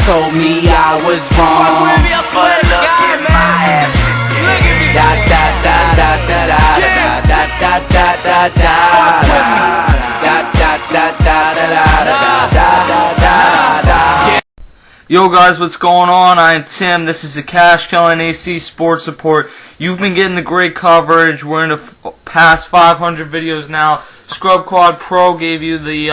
told me I was wrong, but look at my ass today. Da da da da da da da da da da da da da. Yo guys, what's going on? I'm Tim. This is the Cash Killing AC Sports Report. You've been getting the great coverage. We're in the past 500 videos now. Scrub Quad Pro gave you the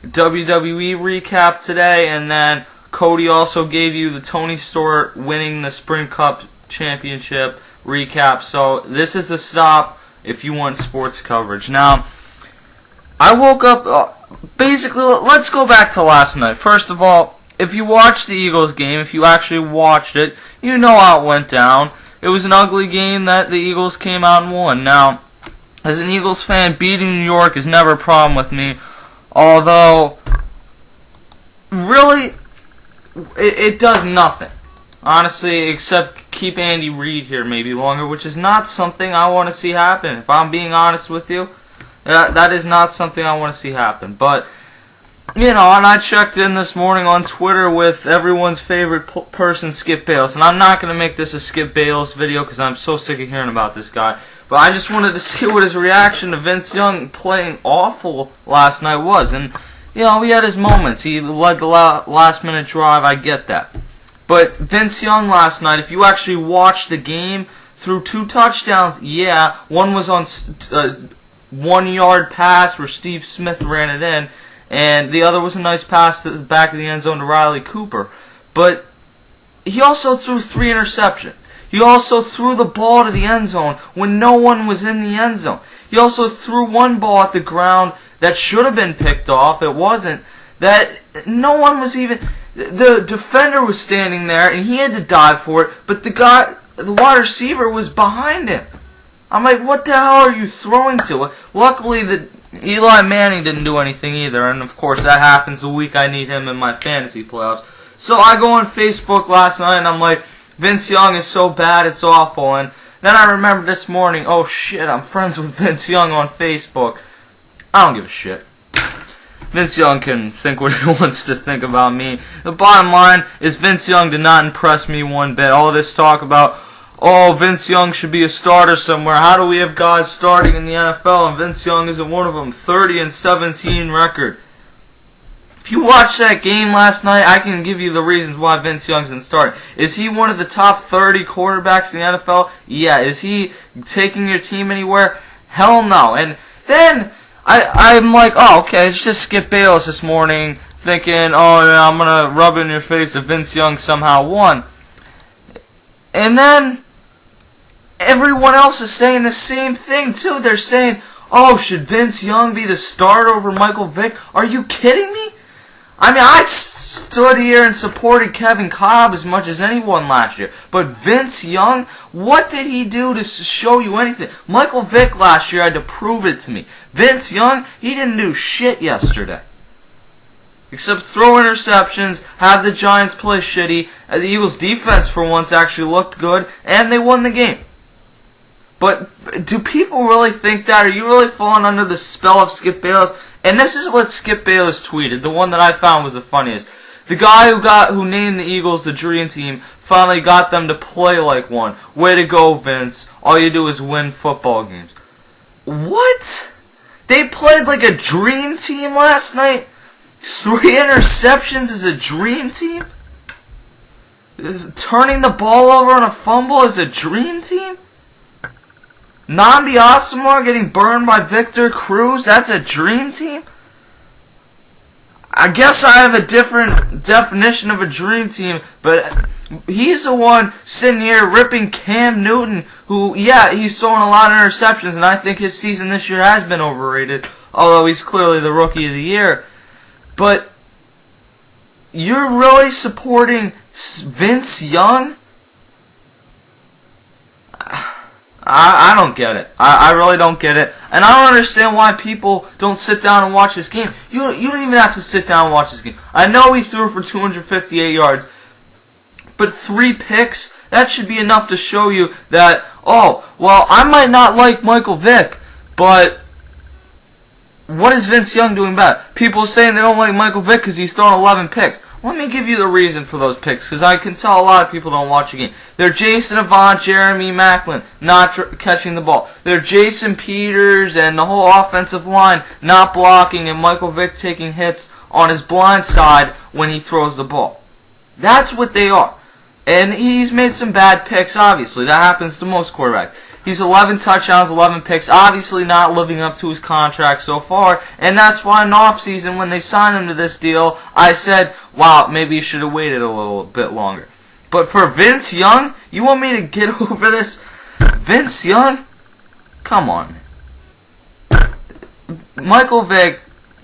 WWE recap today, and then Cody also gave you the Tony Stewart winning the Sprint Cup Championship recap. So this is the stop if you want sports coverage. Now, I woke up, basically, let's go back to last night. First of all, if you watched the Eagles game, if you actually watched it, you know how it went down. It was an ugly game that the Eagles came out and won. Now, as an Eagles fan, beating New York is never a problem with me. Although, really, it does nothing. Honestly, except keep Andy Reid here maybe longer, which is not something I want to see happen. If I'm being honest with you, that is not something I want to see happen. But, you know, and I checked in this morning on Twitter with everyone's favorite person, Skip Bayless. And I'm not going to make this a Skip Bayless video because I'm so sick of hearing about this guy. But I just wanted to see what his reaction to Vince Young playing awful last night was. And, you know, he had his moments. He led the last-minute drive. I get that. But Vince Young last night, if you actually watched the game, threw 2 touchdowns. Yeah, one was on a 1-yard pass where Steve Smith ran it in. And the other was a nice pass to the back of the end zone to Riley Cooper. But he also threw 3 interceptions. He also threw the ball to the end zone when no one was in the end zone. He also threw one ball at the ground that should have been picked off. It wasn't. That no one was even... The defender was standing there and he had to dive for it, but the wide receiver was behind him. I'm like, what the hell are you throwing to? Luckily, Eli Manning didn't do anything either, and of course that happens the week I need him in my fantasy playoffs. So I go on Facebook last night and I'm like, Vince Young is so bad, it's awful. And then I remember this morning, oh shit, I'm friends with Vince Young on Facebook. I don't give a shit. Vince Young can think what he wants to think about me. The bottom line is Vince Young did not impress me one bit. All this talk about, oh, Vince Young should be a starter somewhere. How do we have guys starting in the NFL and Vince Young isn't one of them? 30-17 record. If you watched that game last night, I can give you the reasons why Vince Young isn't starting. Is he one of the top 30 quarterbacks in the NFL? Yeah. Is he taking your team anywhere? Hell no. And then I'm like, oh, okay, it's just Skip Bayless this morning thinking, oh, yeah, I'm going to rub it in your face that Vince Young somehow won. And then everyone else is saying the same thing, too. They're saying, oh, should Vince Young be the starter over Michael Vick? Are you kidding me? I mean, I stood here and supported Kevin Kolb as much as anyone last year. But Vince Young, what did he do to show you anything? Michael Vick last year had to prove it to me. Vince Young, he didn't do shit yesterday. Except throw interceptions, have the Giants play shitty. The Eagles' defense for once actually looked good, and they won the game. But do people really think that? Are you really falling under the spell of Skip Bayless? And this is what Skip Bayless tweeted, the one that I found was the funniest. The guy who named the Eagles the Dream Team finally got them to play like one. Way to go, Vince. All you do is win football games. What? They played like a dream team last night? 3 interceptions is a dream team? Turning the ball over on a fumble is a dream team? Nnamdi Asomugha getting burned by Victor Cruz, that's a dream team? I guess I have a different definition of a dream team, but he's the one sitting here ripping Cam Newton, who, yeah, he's throwing a lot of interceptions, and I think his season this year has been overrated, although he's clearly the Rookie of the Year. But you're really supporting Vince Young? I don't get it. I really don't get it. And I don't understand why people don't sit down and watch this game. You don't even have to sit down and watch this game. I know he threw for 258 yards, but 3 picks, that should be enough to show you that, oh, well, I might not like Michael Vick, but what is Vince Young doing bad? People saying they don't like Michael Vick because he's thrown 11 picks. Let me give you the reason for those picks, because I can tell a lot of people don't watch a game. They're Jason Avant, Jeremy Maclin not catching the ball. They're Jason Peters and the whole offensive line not blocking, and Michael Vick taking hits on his blind side when he throws the ball. That's what they are. And he's made some bad picks, obviously. That happens to most quarterbacks. He's 11 touchdowns, 11 picks, obviously not living up to his contract so far, and that's why in the offseason, when they signed him to this deal, I said, wow, maybe you should have waited a little bit longer. But for Vince Young, you want me to get over this? Vince Young? Come on. Michael Vick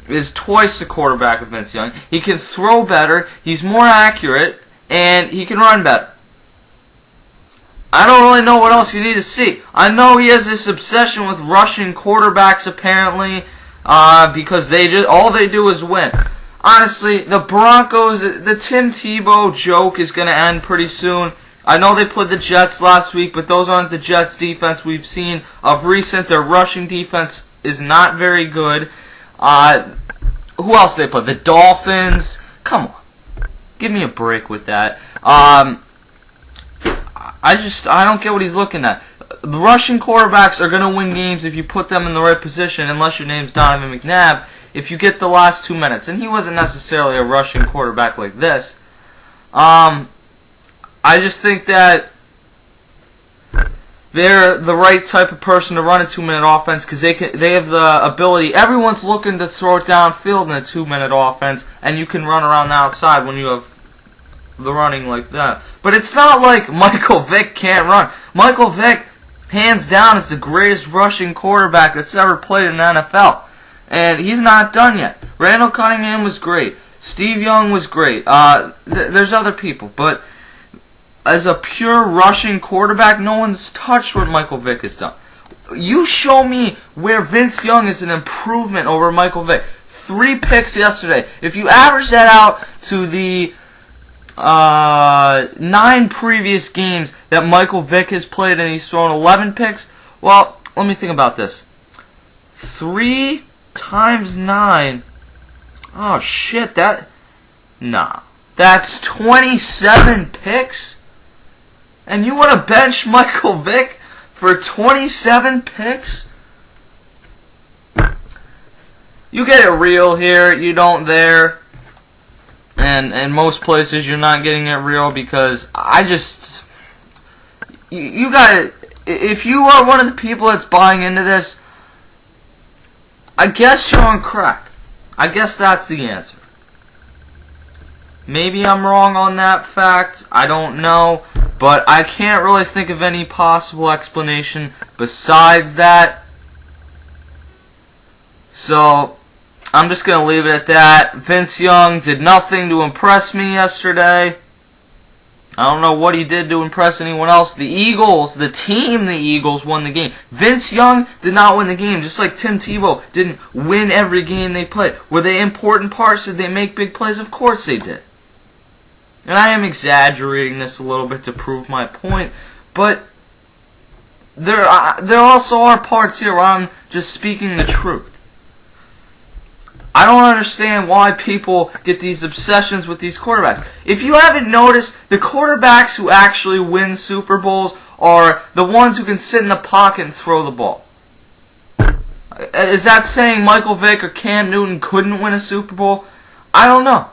is twice the quarterback of Vince Young. He can throw better, he's more accurate, and he can run better. I don't really know what else you need to see. I know he has this obsession with rushing quarterbacks, apparently, because all they do is win. Honestly, the Broncos, the Tim Tebow joke is going to end pretty soon. I know they played the Jets last week, but those aren't the Jets' defense we've seen of recent. Their rushing defense is not very good. Who else they play? The Dolphins. Come on, give me a break with that. I don't get what he's looking at. The Russian quarterbacks are going to win games if you put them in the right position, unless your name's Donovan McNabb, if you get the last 2 minutes. And he wasn't necessarily a Russian quarterback like this. I just think that they're the right type of person to run a 2-minute offense because they have the ability. Everyone's looking to throw it downfield in a 2-minute offense, and you can run around the outside when you have the running like that. But it's not like Michael Vick can't run. Michael Vick, hands down, is the greatest rushing quarterback that's ever played in the NFL. And he's not done yet. Randall Cunningham was great. Steve Young was great. There's other people. But as a pure rushing quarterback, no one's touched what Michael Vick has done. You show me where Vince Young is an improvement over Michael Vick. 3 picks yesterday. If you average that out to the 9 previous games that Michael Vick has played and he's thrown 11 picks, well, let me think about this. 3 times 9. Oh, shit, that's 27 picks? And you want to bench Michael Vick for 27 picks? You get it real here, you don't there. And in most places, you're not getting it real because you got it. If you are one of the people that's buying into this, I guess you're on crack. I guess that's the answer. Maybe I'm wrong on that fact. I don't know. But I can't really think of any possible explanation besides that. So I'm just going to leave it at that. Vince Young did nothing to impress me yesterday. I don't know what he did to impress anyone else. The Eagles, the Eagles won the game. Vince Young did not win the game, just like Tim Tebow didn't win every game they played. Were they important parts? Did they make big plays? Of course they did. And I am exaggerating this a little bit to prove my point, but there also are parts here where I'm just speaking the truth. I don't understand why people get these obsessions with these quarterbacks. If you haven't noticed, the quarterbacks who actually win Super Bowls are the ones who can sit in the pocket and throw the ball. Is that saying Michael Vick or Cam Newton couldn't win a Super Bowl? I don't know.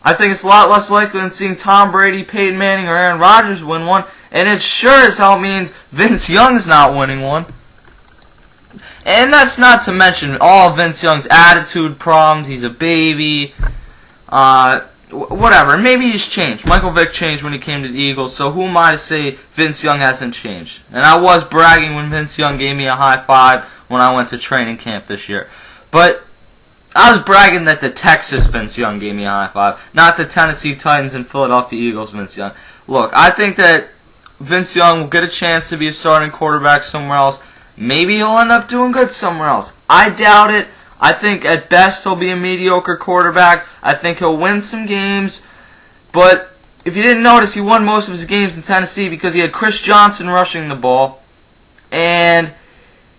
I think it's a lot less likely than seeing Tom Brady, Peyton Manning, or Aaron Rodgers win one, and it sure as hell means Vince Young's not winning one. And that's not to mention all of Vince Young's attitude problems. He's a baby. Whatever. Maybe he's changed. Michael Vick changed when he came to the Eagles, so who am I to say Vince Young hasn't changed? And I was bragging when Vince Young gave me a high five when I went to training camp this year. But I was bragging that the Texas Vince Young gave me a high five, not the Tennessee Titans and Philadelphia Eagles Vince Young. Look, I think that Vince Young will get a chance to be a starting quarterback somewhere else. Maybe he'll end up doing good somewhere else. I doubt it. I think at best he'll be a mediocre quarterback. I think he'll win some games. But if you didn't notice, he won most of his games in Tennessee because he had Chris Johnson rushing the ball. And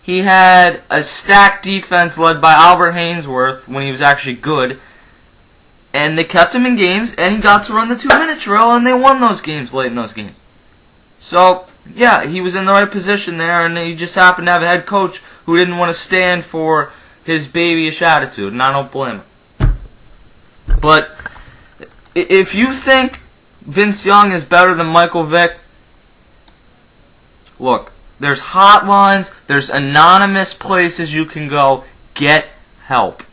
he had a stacked defense led by Albert Hainsworth when he was actually good. And they kept him in games, and he got to run the 2-minute drill, and they won those games late in those games. So, yeah, he was in the right position there, and he just happened to have a head coach who didn't want to stand for his babyish attitude, and I don't blame him. But if you think Vince Young is better than Michael Vick, look, there's hotlines, there's anonymous places you can go. Get help.